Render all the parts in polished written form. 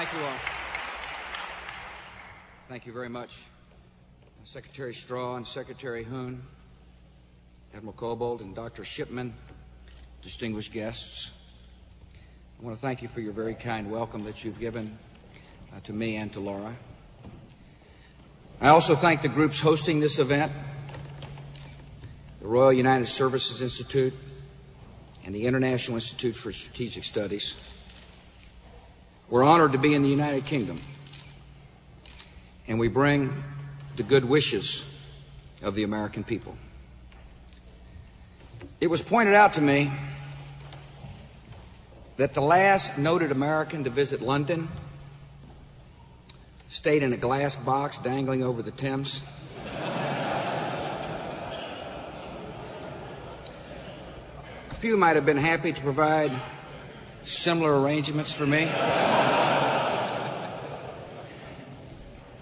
Thank you all. Thank you very much. Secretary Straw and Secretary Hoon, Admiral Kobold and Dr. Shipman, distinguished guests, I want to thank you for your very kind welcome that you've given to me and to Laura. I also thank the groups hosting this event, the Royal United Services Institute and the International Institute for Strategic Studies. We're honored to be in the United Kingdom, and we bring the good wishes of the American people. It was pointed out to me that the last noted American to visit London stayed in a glass box dangling over the Thames. A few might have been happy to provide similar arrangements for me.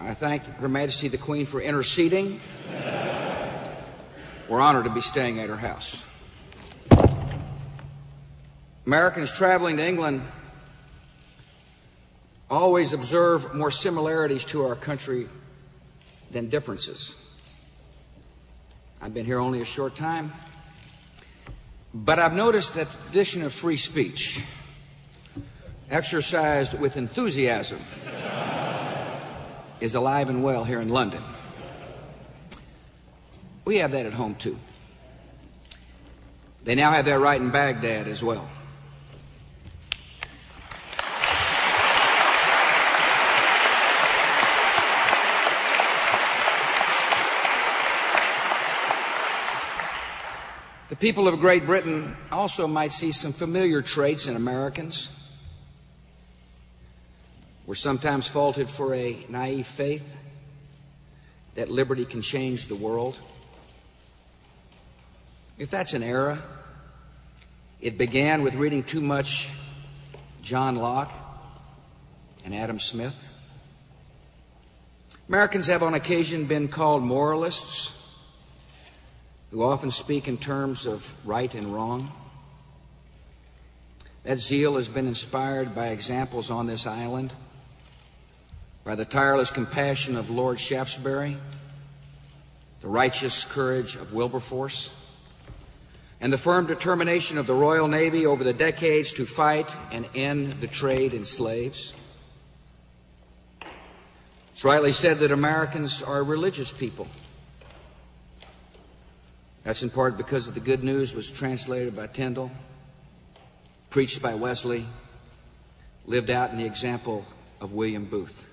I thank Her Majesty the Queen for interceding. We're honored to be staying at her house. Americans traveling to England always observe more similarities to our country than differences. I've been here only a short time, but I've noticed that the tradition of free speech, exercised with enthusiasm, is alive and well here in London. We have that at home, too. They now have that right in Baghdad as well. The people of Great Britain also might see some familiar traits in Americans. We're sometimes faulted for a naive faith that liberty can change the world. If that's an error, it began with reading too much John Locke and Adam Smith. Americans have on occasion been called moralists, who often speak in terms of right and wrong. That zeal has been inspired by examples on this island, by the tireless compassion of Lord Shaftesbury, the righteous courage of Wilberforce, and the firm determination of the Royal Navy over the decades to fight and end the trade in slaves. It's rightly said that Americans are a religious people. That's in part because of the good news was translated by Tyndale, preached by Wesley, lived out in the example of William Booth.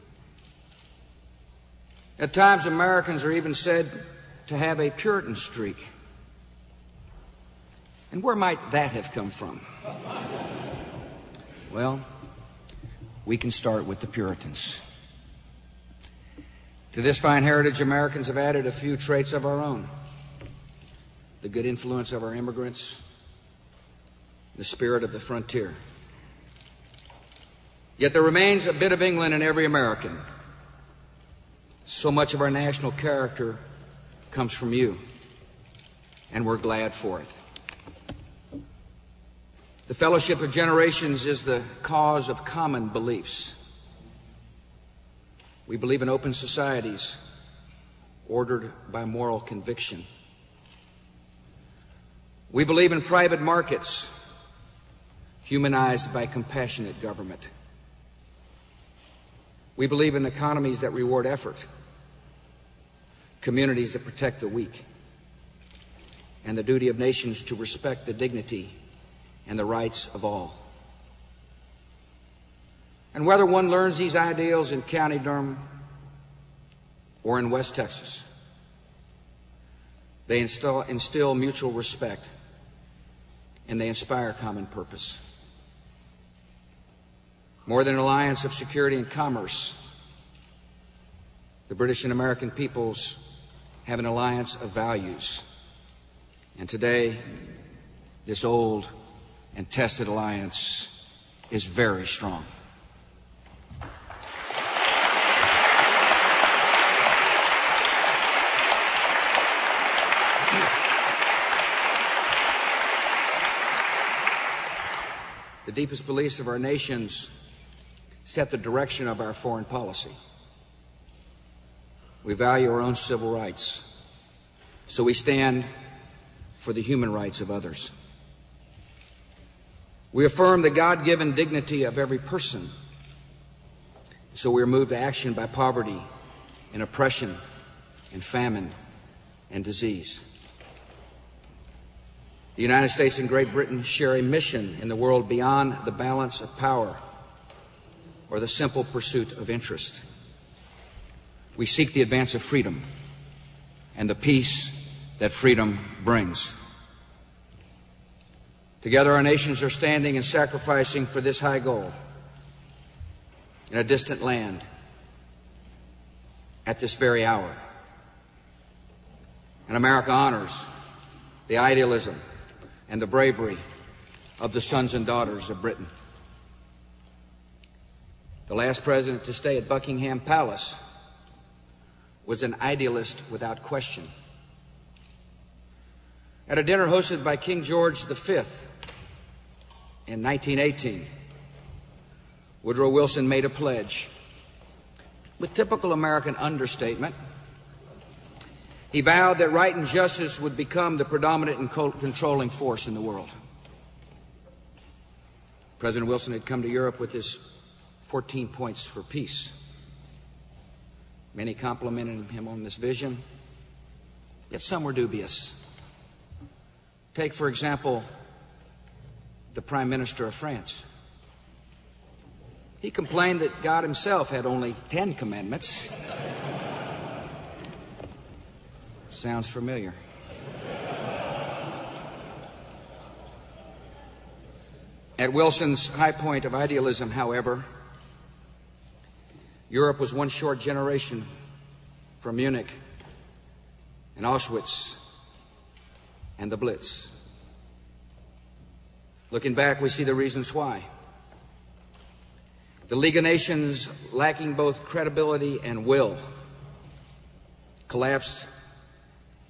At times, Americans are even said to have a Puritan streak. And where might that have come from? Well, we can start with the Puritans. To this fine heritage, Americans have added a few traits of our own: the good influence of our immigrants, the spirit of the frontier. Yet there remains a bit of England in every American. So much of our national character comes from you, and we're glad for it. The fellowship of generations is the cause of common beliefs. We believe in open societies ordered by moral conviction. We believe in private markets humanized by compassionate government. We believe in economies that reward effort, communities that protect the weak, and the duty of nations to respect the dignity and the rights of all. And whether one learns these ideals in County Durham or in West Texas, they instill mutual respect, and they inspire common purpose. More than an alliance of security and commerce, the British and American peoples have an alliance of values. And today, this old and tested alliance is very strong. The deepest beliefs of our nations set the direction of our foreign policy. We value our own civil rights, so we stand for the human rights of others. We affirm the God-given dignity of every person, so we are moved to action by poverty and oppression and famine and disease. The United States and Great Britain share a mission in the world beyond the balance of power or the simple pursuit of interest. We seek the advance of freedom and the peace that freedom brings. Together, our nations are standing and sacrificing for this high goal in a distant land at this very hour. And America honors the idealism and the bravery of the sons and daughters of Britain. The last president to stay at Buckingham Palace was an idealist without question. At a dinner hosted by King George V in 1918, Woodrow Wilson made a pledge. With typical American understatement, he vowed that right and justice would become the predominant and controlling force in the world. President Wilson had come to Europe with his 14 points for peace. Many complimented him on this vision, yet some were dubious. Take, for example, the Prime Minister of France. He complained that God himself had only 10 commandments. Sounds familiar. At Wilson's high point of idealism, however, Europe was one short generation from Munich and Auschwitz and the Blitz. Looking back, we see the reasons why. The League of Nations, lacking both credibility and will, collapsed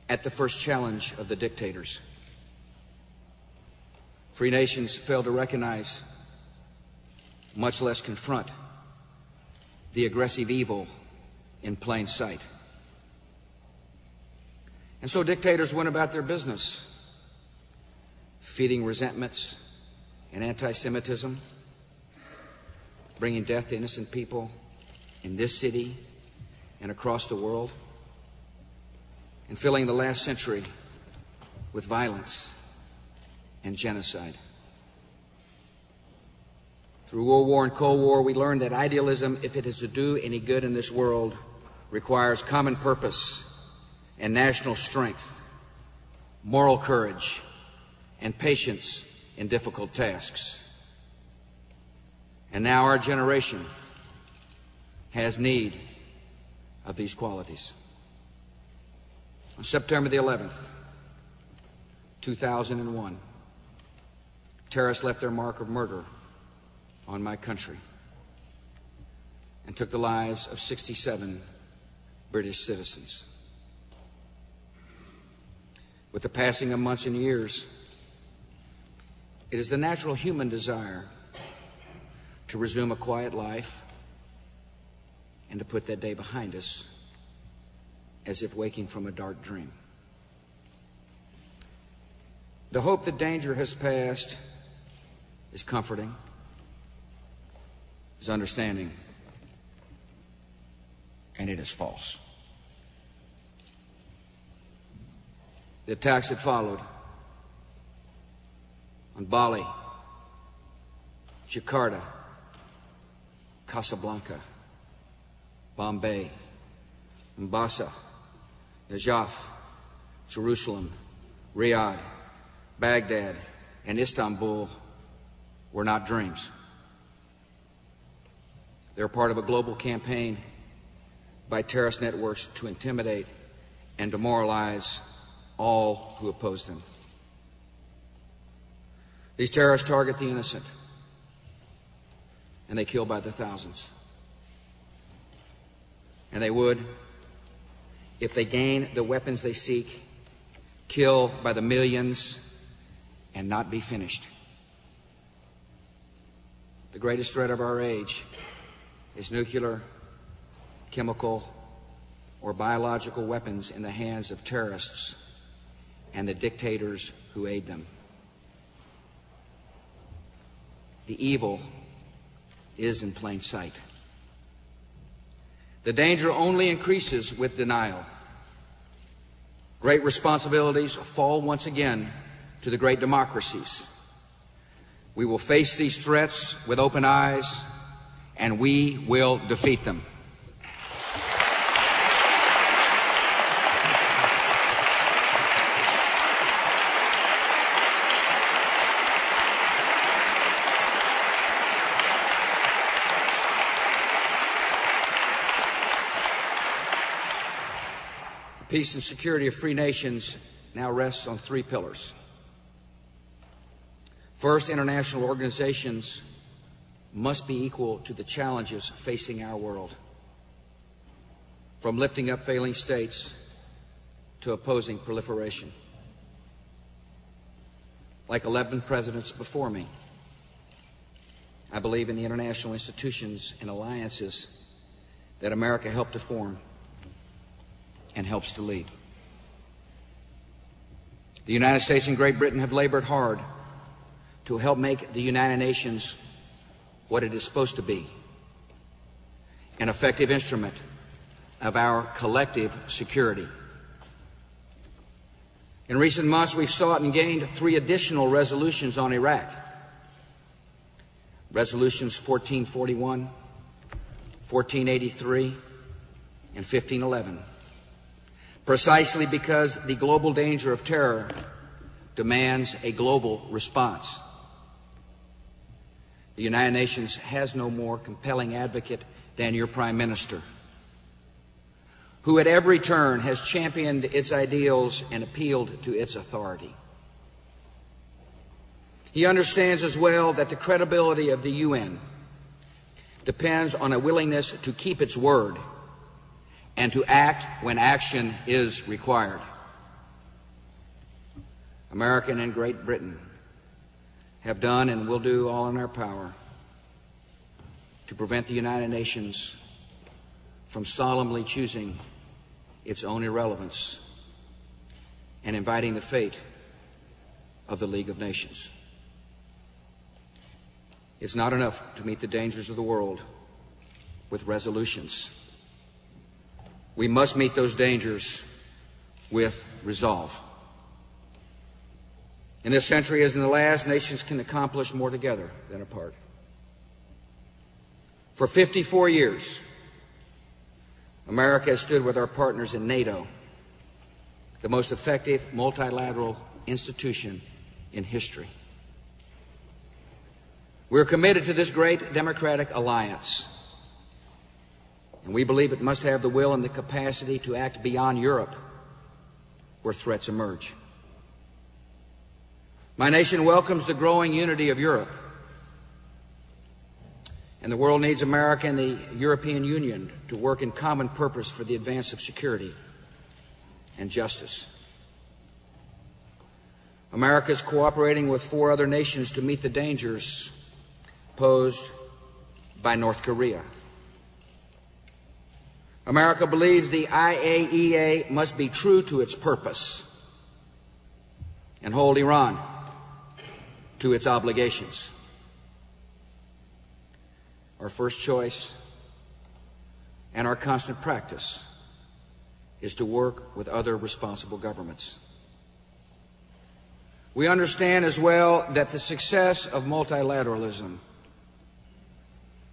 at the first challenge of the dictators. Free nations failed to recognize, much less confront, the aggressive evil in plain sight. And so dictators went about their business, feeding resentments and anti-Semitism, bringing death to innocent people in this city and across the world, and filling the last century with violence and genocide. Through World War and Cold War, we learned that idealism, if it is to do any good in this world, requires common purpose and national strength, moral courage, and patience in difficult tasks. And now our generation has need of these qualities. On September the 11th, 2001, terrorists left their mark of murder on my country and took the lives of 67 British citizens. With the passing of months and years, it is the natural human desire to resume a quiet life and to put that day behind us as if waking from a dark dream. The hope that danger has passed is comforting, is understanding, and it is false. The attacks that followed on Bali, Jakarta, Casablanca, Bombay, Mombasa, Najaf, Jerusalem, Riyadh, Baghdad, and Istanbul were not dreams. They're part of a global campaign by terrorist networks to intimidate and demoralize all who oppose them. These terrorists target the innocent, and they kill by the thousands. And they would, if they gain the weapons they seek, kill by the millions and not be finished. The greatest threat of our age is nuclear, chemical, or biological weapons in the hands of terrorists and the dictators who aid them. The evil is in plain sight. The danger only increases with denial. Great responsibilities fall once again to the great democracies. We will face these threats with open eyes, and we will defeat them. The peace and security of free nations now rests on three pillars. First, international organizations must be equal to the challenges facing our world, from lifting up failing states to opposing proliferation. Like 11 presidents before me, I believe in the international institutions and alliances that America helped to form and helps to lead. The United States and Great Britain have labored hard to help make the United Nations what it is supposed to be, an effective instrument of our collective security. In recent months, we've sought and gained 3 additional resolutions on Iraq. Resolutions 1441, 1483, and 1511. Precisely because the global danger of terror demands a global response. The United Nations has no more compelling advocate than your Prime Minister, who at every turn has championed its ideals and appealed to its authority. He understands as well that the credibility of the UN depends on a willingness to keep its word and to act when action is required. America and Great Britain have done and will do all in our power to prevent the United Nations from solemnly choosing its own irrelevance and inviting the fate of the League of Nations. It's not enough to meet the dangers of the world with resolutions. We must meet those dangers with resolve. In this century, as in the last, nations can accomplish more together than apart. For 54 years, America has stood with our partners in NATO, the most effective multilateral institution in history. We're committed to this great democratic alliance, and we believe it must have the will and the capacity to act beyond Europe where threats emerge. My nation welcomes the growing unity of Europe, and the world needs America and the European Union to work in common purpose for the advance of security and justice. America is cooperating with 4 other nations to meet the dangers posed by North Korea. America believes the IAEA must be true to its purpose and hold Iran to its obligations. Our first choice and our constant practice is to work with other responsible governments. We understand as well that the success of multilateralism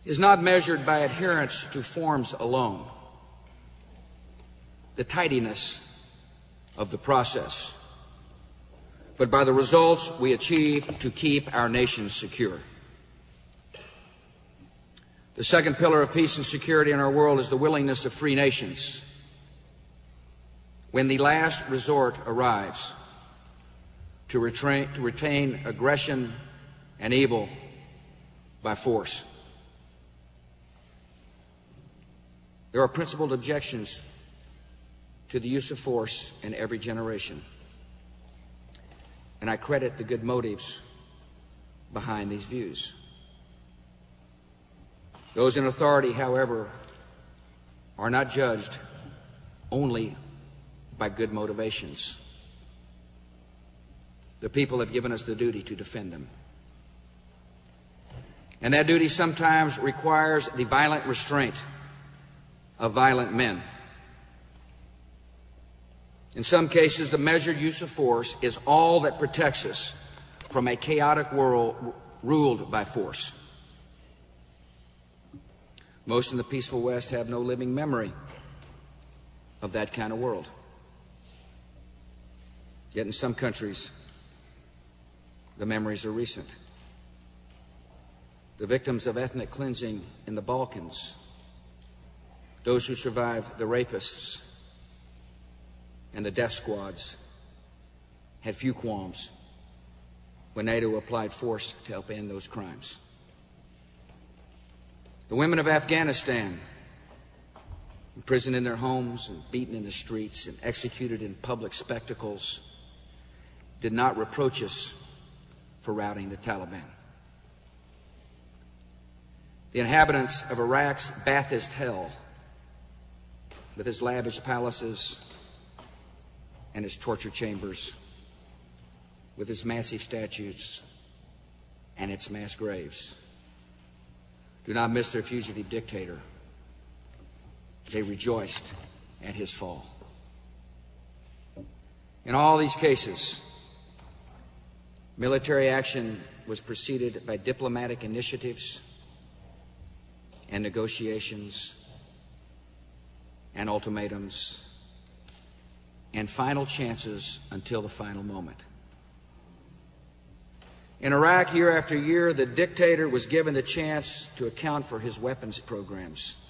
is not measured by adherence to forms alone, the tidiness of the process, but by the results we achieve to keep our nation secure. The second pillar of peace and security in our world is the willingness of free nations, when the last resort arrives, to retain aggression and evil by force. There are principled objections to the use of force in every generation, and I credit the good motives behind these views. Those in authority, however, are not judged only by good motivations. The people have given us the duty to defend them. And that duty sometimes requires the violent restraint of violent men. In some cases, the measured use of force is all that protects us from a chaotic world ruled by force. Most in the peaceful West have no living memory of that kind of world. Yet in some countries, the memories are recent. The victims of ethnic cleansing in the Balkans, those who survived the rapists and the death squads, had few qualms when NATO applied force to help end those crimes. The women of Afghanistan, imprisoned in their homes and beaten in the streets and executed in public spectacles, did not reproach us for routing the Taliban. The inhabitants of Iraq's Ba'athist hell, with its lavish palaces and its torture chambers, with its massive statues and its mass graves, do not miss their fugitive dictator. They rejoiced at his fall. In all these cases, military action was preceded by diplomatic initiatives and negotiations and ultimatums and final chances until the final moment. In Iraq, year after year, the dictator was given the chance to account for his weapons programs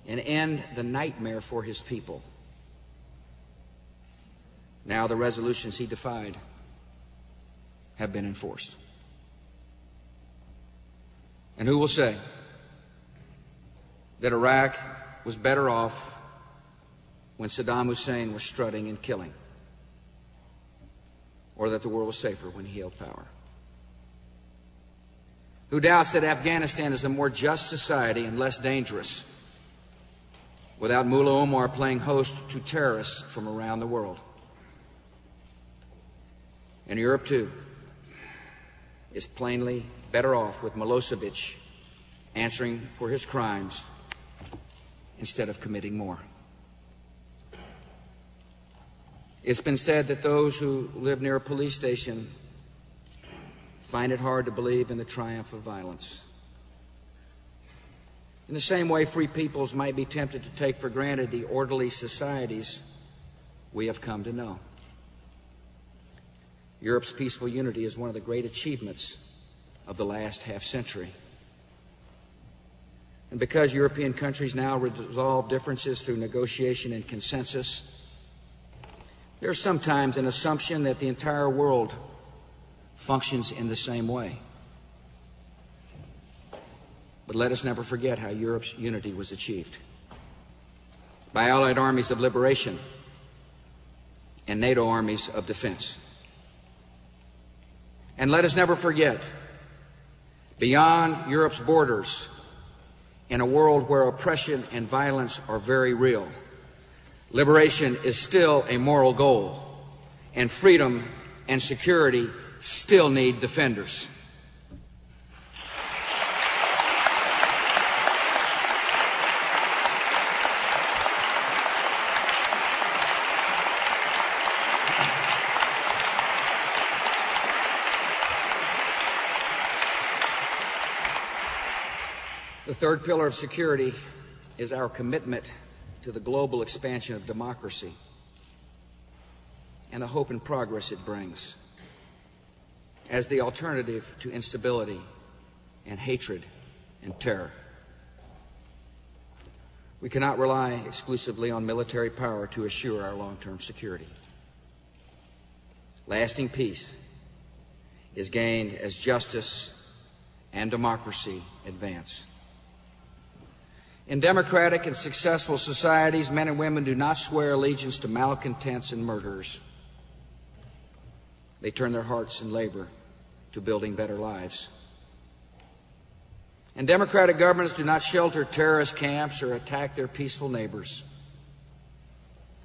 and end the nightmare for his people. Now the resolutions he defied have been enforced. And who will say that Iraq was better off when Saddam Hussein was strutting and killing, or that the world was safer when he held power? Who doubts that Afghanistan is a more just society and less dangerous without Mullah Omar playing host to terrorists from around the world? And Europe, too, is plainly better off with Milosevic answering for his crimes instead of committing more. It's been said that those who live near a police station find it hard to believe in the triumph of violence. In the same way, free peoples might be tempted to take for granted the orderly societies we have come to know. Europe's peaceful unity is one of the great achievements of the last half-century. And because European countries now resolve differences through negotiation and consensus, there is sometimes an assumption that the entire world functions in the same way. But let us never forget how Europe's unity was achieved. By Allied armies of liberation and NATO armies of defense. And let us never forget, beyond Europe's borders, in a world where oppression and violence are very real, liberation is still a moral goal, and freedom and security still need defenders. The third pillar of security is our commitment to the global expansion of democracy and the hope and progress it brings as the alternative to instability and hatred and terror. We cannot rely exclusively on military power to assure our long-term security. Lasting peace is gained as justice and democracy advance. In democratic and successful societies, men and women do not swear allegiance to malcontents and murderers. They turn their hearts and labor to building better lives. And democratic governments do not shelter terrorist camps or attack their peaceful neighbors.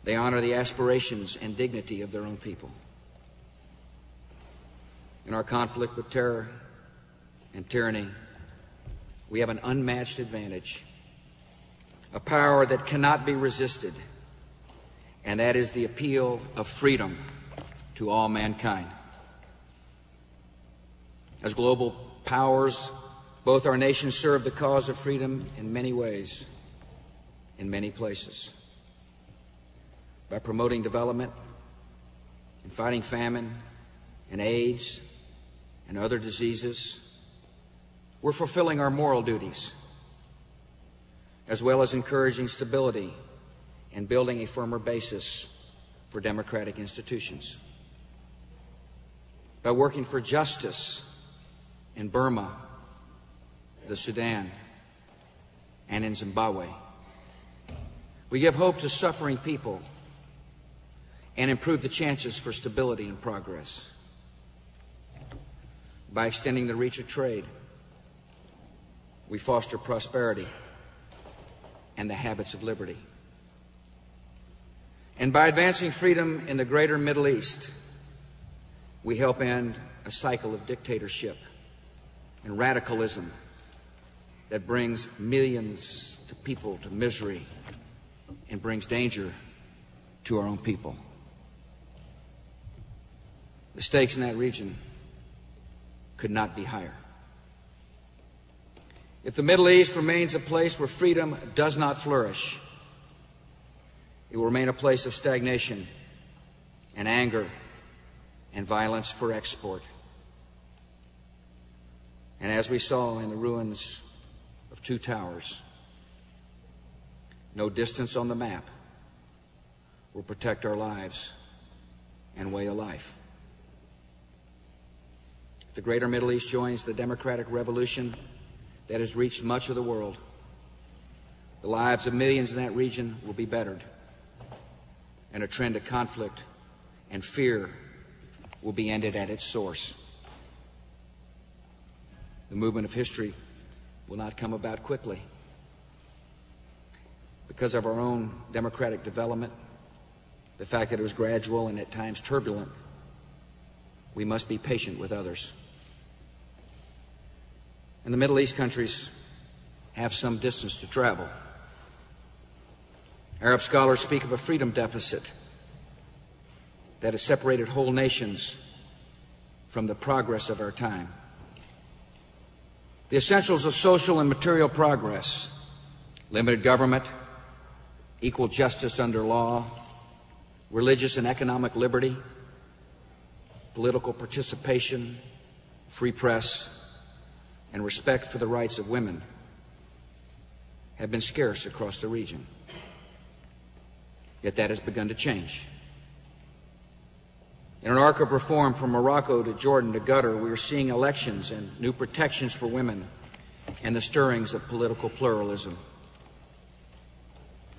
They honor the aspirations and dignity of their own people. In our conflict with terror and tyranny, we have an unmatched advantage, a power that cannot be resisted, and that is the appeal of freedom to all mankind. As global powers, both our nations serve the cause of freedom in many ways, in many places. By promoting development and fighting famine and AIDS and other diseases, we're fulfilling our moral duties, as well as encouraging stability and building a firmer basis for democratic institutions. By working for justice in Burma, the Sudan, and in Zimbabwe, we give hope to suffering people and improve the chances for stability and progress. By extending the reach of trade, we foster prosperity and the habits of liberty. And by advancing freedom in the greater Middle East, we help end a cycle of dictatorship and radicalism that brings millions of people to misery and brings danger to our own people. The stakes in that region could not be higher. If the Middle East remains a place where freedom does not flourish, it will remain a place of stagnation and anger and violence for export. And as we saw in the ruins of two towers, no distance on the map will protect our lives and way of life. If the greater Middle East joins the democratic revolution that has reached much of the world, the lives of millions in that region will be bettered, and a trend of conflict and fear will be ended at its source. The movement of history will not come about quickly. Because of our own democratic development, the fact that it was gradual and at times turbulent, we must be patient with others. And the Middle East countries have some distance to travel. Arab scholars speak of a freedom deficit that has separated whole nations from the progress of our time. The essentials of social and material progress, limited government, equal justice under law, religious and economic liberty, political participation, free press, and respect for the rights of women have been scarce across the region. Yet that has begun to change. In an arc of reform from Morocco to Jordan to Qatar, we are seeing elections and new protections for women and the stirrings of political pluralism.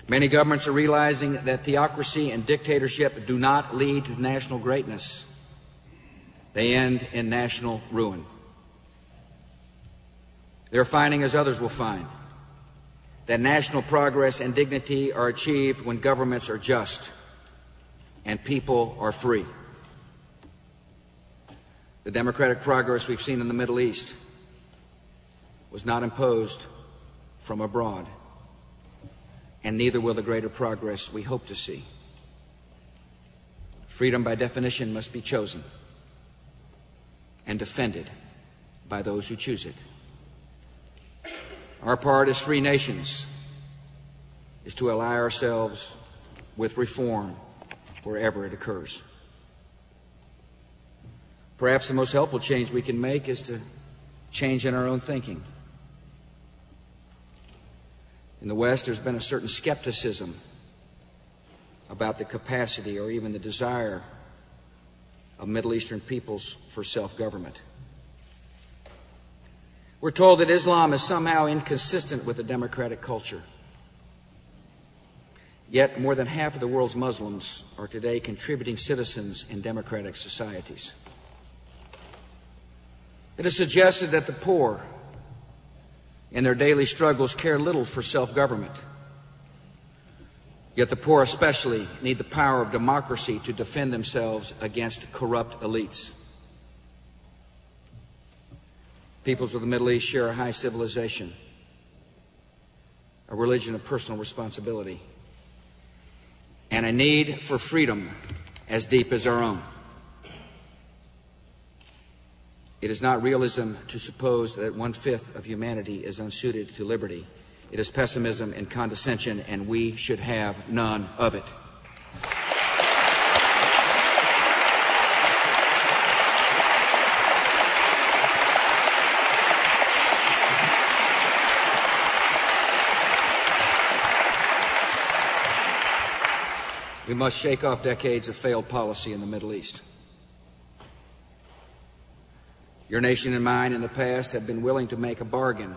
Many governments are realizing that theocracy and dictatorship do not lead to national greatness. They end in national ruin. They're finding, as others will find, that national progress and dignity are achieved when governments are just and people are free. The democratic progress we've seen in the Middle East was not imposed from abroad, and neither will the greater progress we hope to see. Freedom, by definition, must be chosen and defended by those who choose it. Our part as free nations is to ally ourselves with reform wherever it occurs. Perhaps the most helpful change we can make is to change in our own thinking. In the West, there's been a certain skepticism about the capacity or even the desire of Middle Eastern peoples for self-government. We're told that Islam is somehow inconsistent with the democratic culture. Yet more than half of the world's Muslims are today contributing citizens in democratic societies. It is suggested that the poor in their daily struggles care little for self-government. Yet the poor especially need the power of democracy to defend themselves against corrupt elites. Peoples of the Middle East share a high civilization, a religion of personal responsibility, and a need for freedom as deep as our own. It is not realism to suppose that 1/5 of humanity is unsuited to liberty. It is pessimism and condescension, and we should have none of it. We must shake off decades of failed policy in the Middle East. Your nation and mine in the past have been willing to make a bargain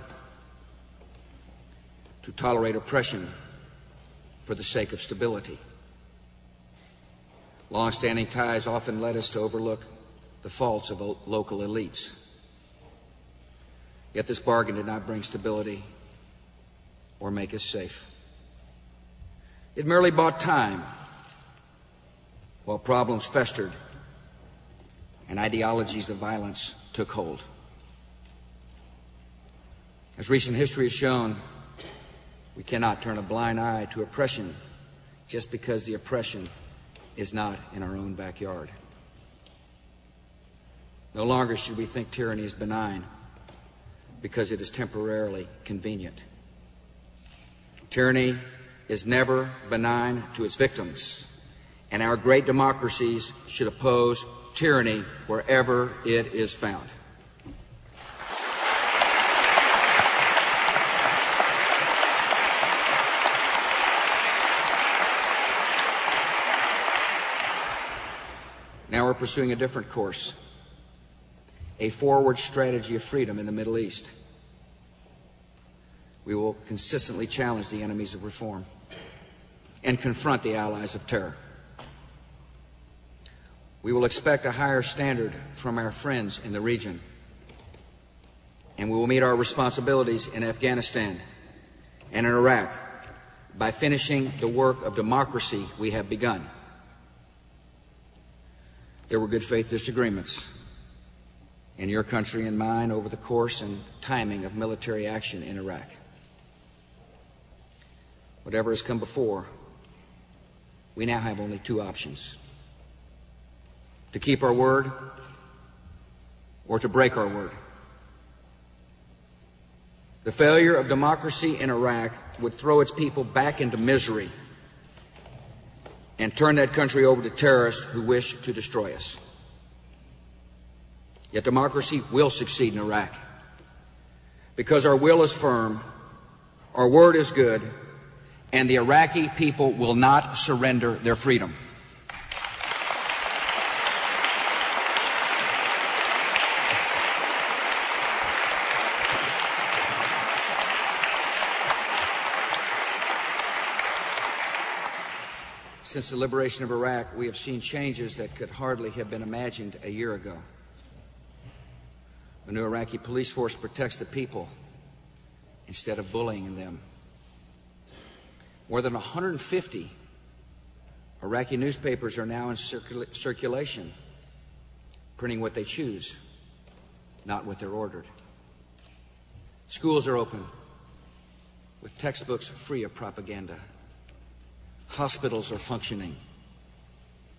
to tolerate oppression for the sake of stability. Long-standing ties often led us to overlook the faults of local elites. Yet this bargain did not bring stability or make us safe. It merely bought time while problems festered and ideologies of violence took hold. As recent history has shown, we cannot turn a blind eye to oppression just because the oppression is not in our own backyard. No longer should we think tyranny is benign because it is temporarily convenient. Tyranny is never benign to its victims, and our great democracies should oppose tyranny wherever it is found. Now we're pursuing a different course, a forward strategy of freedom in the Middle East. We will consistently challenge the enemies of reform and confront the allies of terror. We will expect a higher standard from our friends in the region, and we will meet our responsibilities in Afghanistan and in Iraq by finishing the work of democracy we have begun. There were good faith disagreements in your country and mine over the course and timing of military action in Iraq. Whatever has come before, we now have only two options: to keep our word or to break our word. The failure of democracy in Iraq would throw its people back into misery and turn that country over to terrorists who wish to destroy us. Yet democracy will succeed in Iraq because our will is firm, our word is good, and the Iraqi people will not surrender their freedom. Since the liberation of Iraq, we have seen changes that could hardly have been imagined a year ago. The new Iraqi police force protects the people instead of bullying them. More than 150 Iraqi newspapers are now in circulation, printing what they choose, not what they're ordered. Schools are open with textbooks free of propaganda. Hospitals are functioning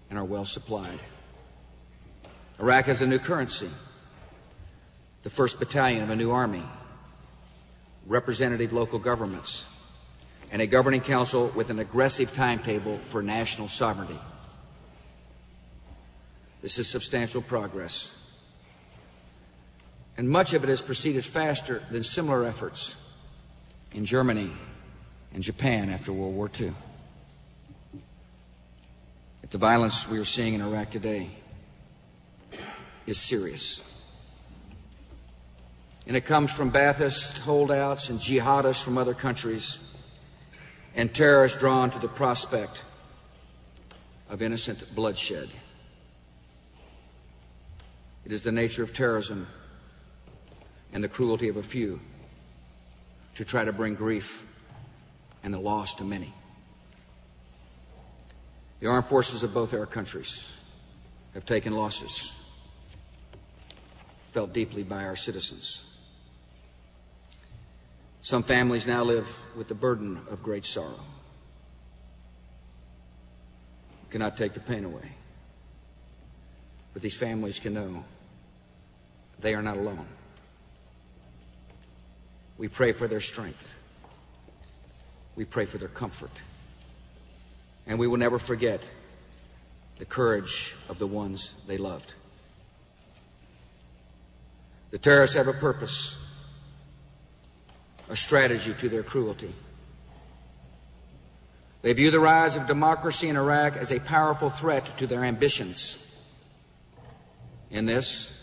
and are well supplied. Iraq has a new currency, the 1st Battalion of a new army, representative local governments, and a governing council with an aggressive timetable for national sovereignty. This is substantial progress, and much of it has proceeded faster than similar efforts in Germany and Japan after World War II. If the violence we are seeing in Iraq today is serious, and it comes from Ba'athist holdouts and jihadists from other countries and terrorists drawn to the prospect of innocent bloodshed. It is the nature of terrorism and the cruelty of a few to try to bring grief and the loss to many. The armed forces of both our countries have taken losses felt deeply by our citizens. Some families now live with the burden of great sorrow. We cannot take the pain away, but these families can know they are not alone. We pray for their strength. We pray for their comfort. And we will never forget the courage of the ones they loved. The terrorists have a purpose, a strategy to their cruelty. They view the rise of democracy in Iraq as a powerful threat to their ambitions. In this,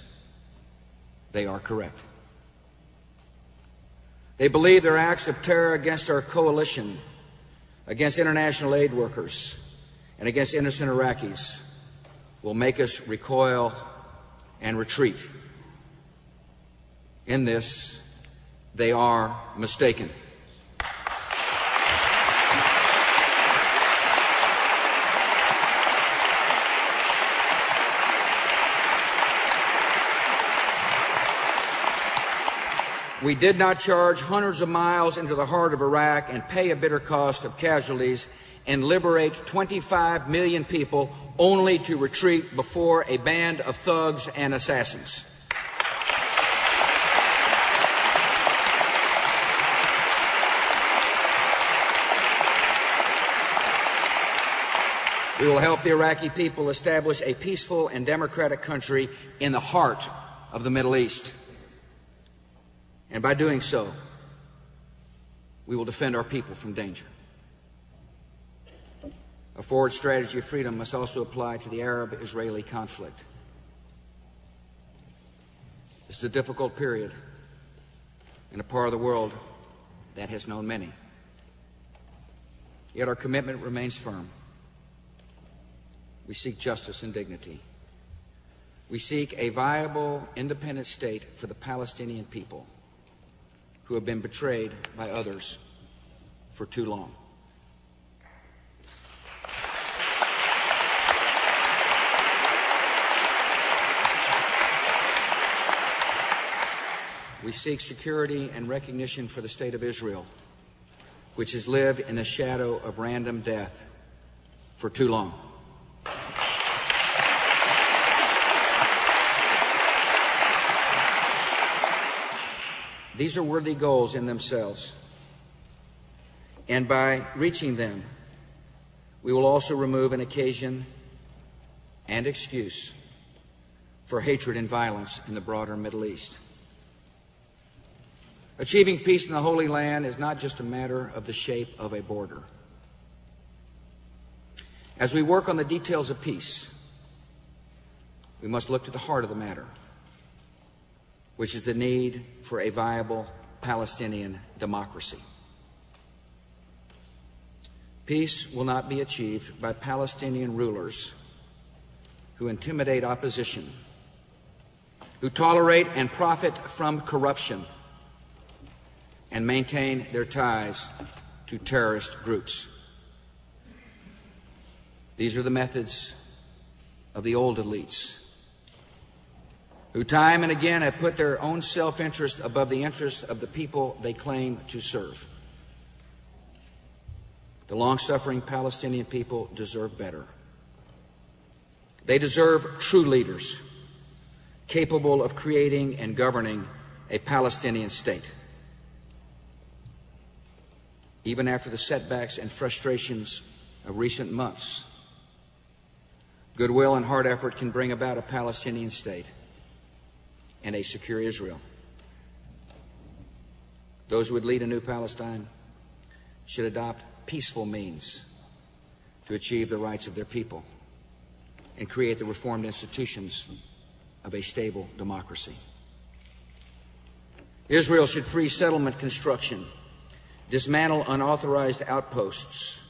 they are correct. They believe their acts of terror against our coalition, against international aid workers, and against innocent Iraqis will make us recoil and retreat. In this, they are mistaken. We did not charge hundreds of miles into the heart of Iraq and pay a bitter cost of casualties and liberate 25 million people only to retreat before a band of thugs and assassins. We will help the Iraqi people establish a peaceful and democratic country in the heart of the Middle East. And by doing so, we will defend our people from danger. A forward strategy of freedom must also apply to the Arab-Israeli conflict. This is a difficult period in a part of the world that has known many. Yet our commitment remains firm. We seek justice and dignity. We seek a viable, independent state for the Palestinian people who have been betrayed by others for too long. We seek security and recognition for the State of Israel, which has lived in the shadow of random death for too long. These are worthy goals in themselves, and by reaching them, we will also remove an occasion and excuse for hatred and violence in the broader Middle East. Achieving peace in the Holy Land is not just a matter of the shape of a border. As we work on the details of peace, we must look to the heart of the matter, which is the need for a viable Palestinian democracy. Peace will not be achieved by Palestinian rulers who intimidate opposition, who tolerate and profit from corruption, and maintain their ties to terrorist groups. These are the methods of the old elites, who time and again have put their own self-interest above the interests of the people they claim to serve. The long-suffering Palestinian people deserve better. They deserve true leaders, capable of creating and governing a Palestinian state. Even after the setbacks and frustrations of recent months, goodwill and hard effort can bring about a Palestinian state and a secure Israel. Those who would lead a new Palestine should adopt peaceful means to achieve the rights of their people and create the reformed institutions of a stable democracy. Israel should free settlement construction, dismantle unauthorized outposts,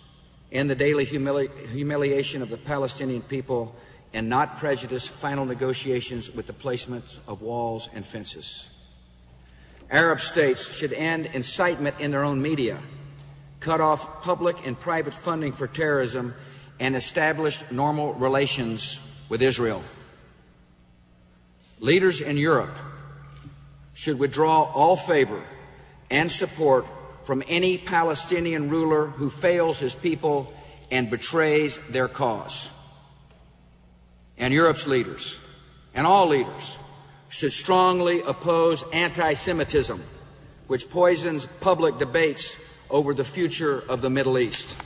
end the daily humiliation of the Palestinian people, and not prejudice final negotiations with the placement of walls and fences. Arab states should end incitement in their own media, cut off public and private funding for terrorism, and establish normal relations with Israel. Leaders in Europe should withdraw all favor and support from any Palestinian ruler who fails his people and betrays their cause. And Europe's leaders, and all leaders, should strongly oppose anti-Semitism, which poisons public debates over the future of the Middle East.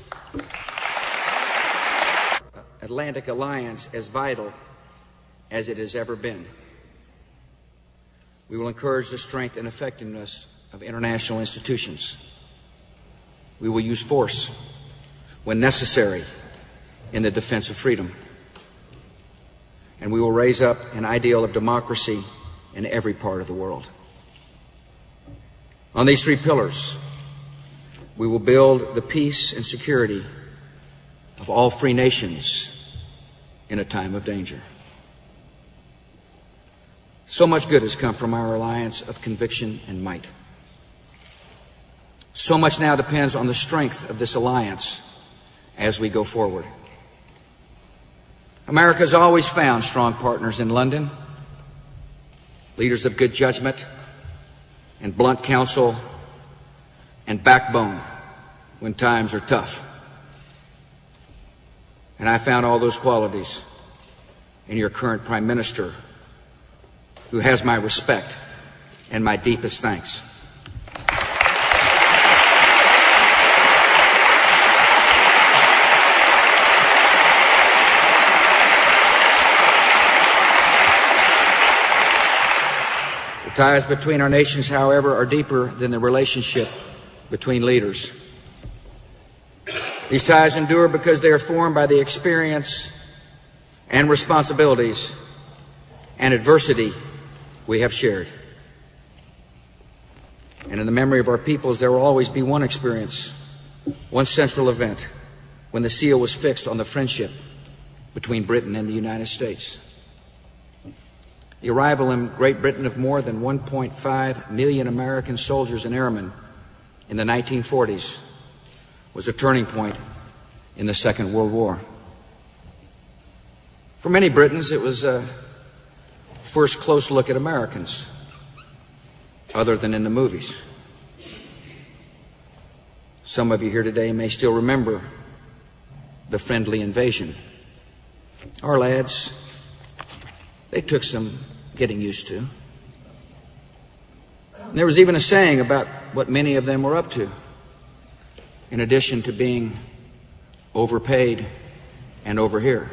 Atlantic alliance as vital as it has ever been. We will encourage the strength and effectiveness of international institutions. We will use force when necessary in the defense of freedom. And we will raise up an ideal of democracy in every part of the world. On these three pillars, we will build the peace and security of all free nations in a time of danger. So much good has come from our alliance of conviction and might. So much now depends on the strength of this alliance as we go forward. America has always found strong partners in London, leaders of good judgment and blunt counsel and backbone when times are tough. And I found all those qualities in your current Prime Minister, who has my respect and my deepest thanks. The ties between our nations, however, are deeper than the relationship between leaders. These ties endure because they are formed by the experience and responsibilities and adversity we have shared. And in the memory of our peoples, there will always be one experience, one central event, when the seal was fixed on the friendship between Britain and the United States. The arrival in Great Britain of more than 1.5 million American soldiers and airmen in the 1940s was a turning point in the Second World War. For many Britons, it was a first close look at Americans, other than in the movies. Some of you here today may still remember the friendly invasion. Our lads, they took some getting used to. And there was even a saying about what many of them were up to, in addition to being overpaid and over here.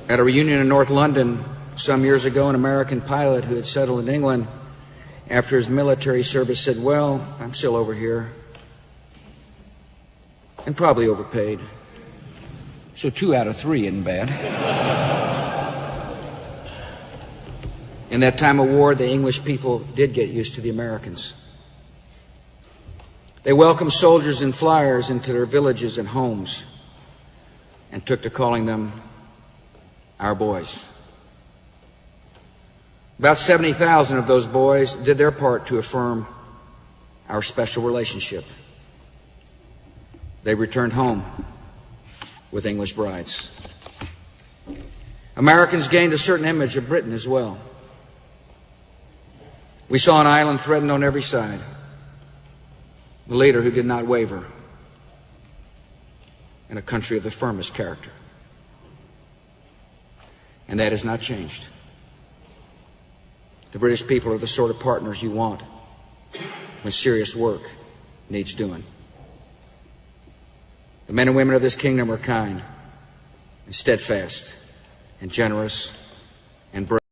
At a reunion in North London some years ago, an American pilot who had settled in England after his military service said, "Well, I'm still over here and probably overpaid. So 2 out of 3 isn't bad." In that time of war, the English people did get used to the Americans. They welcomed soldiers and flyers into their villages and homes and took to calling them our boys. About 70,000 of those boys did their part to affirm our special relationship. They returned home with English brides. Americans gained a certain image of Britain as well. We saw an island threatened on every side, a leader who did not waver, and a country of the firmest character. And that has not changed. The British people are the sort of partners you want when serious work needs doing. The men and women of this kingdom are kind and steadfast and generous and brave.